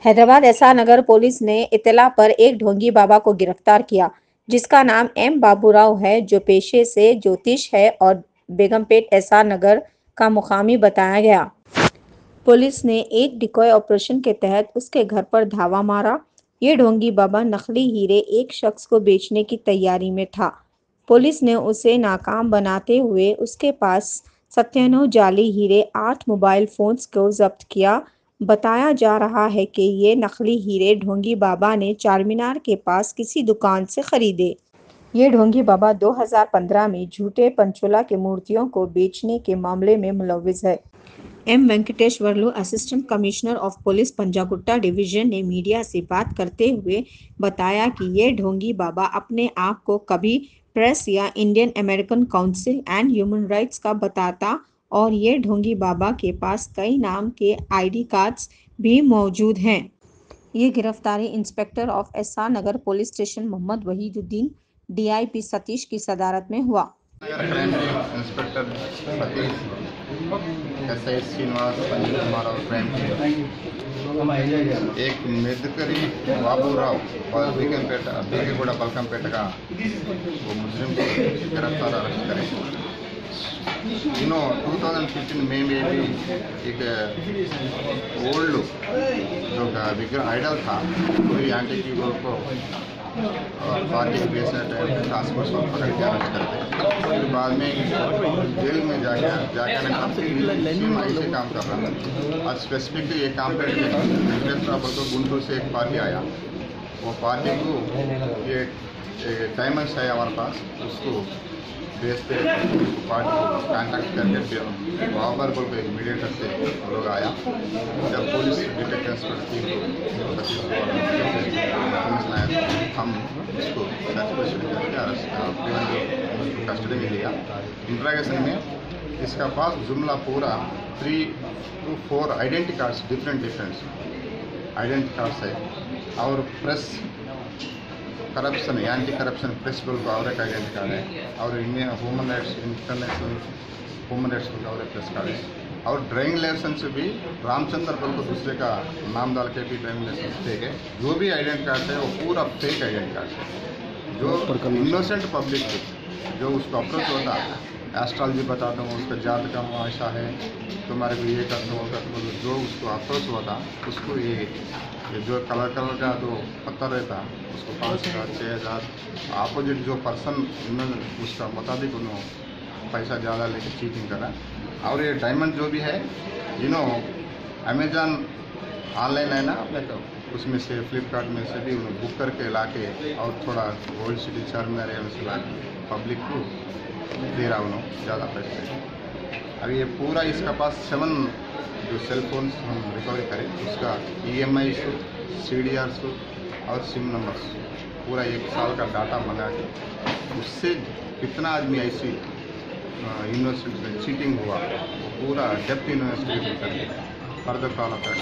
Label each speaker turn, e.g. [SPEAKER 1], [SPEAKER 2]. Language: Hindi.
[SPEAKER 1] हैदराबाद एसआर नगर पुलिस ने इत्तला पर एक ढोंगी बाबा को गिरफ्तार किया, जिसका नाम एम बाबूराव है, जो पेशे से ज्योतिष है और बेगमपेट एसआर नगर का मुकामी बताया गया। पुलिस ने एक डिकॉय ऑपरेशन के तहत उसके घर पर धावा मारा। ये ढोंगी बाबा नकली हीरे एक शख्स को बेचने की तैयारी में था। पुलिस ने उसे नाकाम बनाते हुए उसके पास 97 जाली हीरे, 8 मोबाइल फोन्स को जब्त किया। बताया जा रहा है कि ये नकली हीरे ढोंगी बाबा ने चारमीनार के पास किसी दुकान से खरीदे। ये ढोंगी बाबा 2015 में झूठे पंचोला की मूर्तियों को बेचने के मामले में मुलव्विस है। M Venkateswarlu, assistant commissioner of police Panjagutta division, ने मीडिया से बात करते हुए बताया कि ये ढोंगी बाबा अपने आप को कभी प्रेस या Indian American council and human rights का बताता और ये ढोंगी बाबा के पास कई नाम के आईडी कार्ड्स भी मौजूद हैं। ये गिरफ्तारी inspector of SR Nagar police station Mohammad Waheeduddin, DIP Satish की सदारत में हुआ।
[SPEAKER 2] इंस्पेक्टर सतीश, एसआई श्रीनिवास, संजीव कुमार और क्राइम एक मेदकरी बाबूराव और बीकेगूड़ा बलकमपेट का वो मुस्लिम को गिरफ्तार अरेस्ट करें। 2015 में भी एक ओल्ड जो विग्रह आइडल था, कोई एंटी को पार्टी के बेचने टाइम पे टास्क फोर्स को पकड़ के अरेस्ट करते। फिर बाद में जेल में जाकर ऐसे काम कर रहा था। आज स्पेसिफिकली ये काम पे तो गुंटूर से एक पार्टी आया। वो पार्टी को ये डायमंड्स है हमारे पास, उसको बेचते पार्टी को कॉन्टैक्ट करके बाबर को एक मीडिएटर से लोग आया। जब पुलिस डिटेक्टिव इंस्पेक्टर हम इसको कस्टडी में लिया। इंट्रैगेशन में इसका पास जुमला पूरा 3 to 4 identity cards different identity cards है और press corruption anti corruption principle का और एक आइडेंटिटी कार्ड है और Indian human rights international human rights का और एक प्रेस कार्ड है और ड्राइविंग लाइसेंस भी रामचंद्र पल को दूसरे का नाम डाल के भी ड्राइविंग लाइसेंस फेक है। जो भी आइडेंटिटी कार्ड है वो पूरा फेक आइडेंटिटी कार्ड है। जो इनोसेंट पब्लिक जो उसको अप्रोच होता है, एस्ट्रोलॉजी बताता हूँ, उसका जात का मुआशा है, तुम्हारे को ये करता हूँ, जो उसको अप्रोच होता उसको ये जो कलर का जो पत्थर रहता उसको 5,000 6,000 अपोजिट जो पर्सन उसका मुताबिक उन्होंने पैसा ज़्यादा लेके चीटिंग करा। और ये डायमंड जो भी है अमेजॉन ऑनलाइन है ना अपने तो उसमें से फ्लिपकार्ट में से भी उन्हें बुक करके ला के और थोड़ा गोल्ड सिटी चारमीनार एरिया से ला के पब्लिक को दे रहा उन्होंने ज़्यादा पैसे। अब ये पूरा इसका पास 7 जो सेल फोन हम रिकवरी करें उसका EMI CDR और सिम नंबर्स पूरा 1 साल का डाटा बना के उससे कितना आदमी ऐसी यूनिवर्सिटी में चीटिंग हुआ वो पूरा डेप्थ इन्वेस्टिगेशन करके फर्दर फॉलो करें।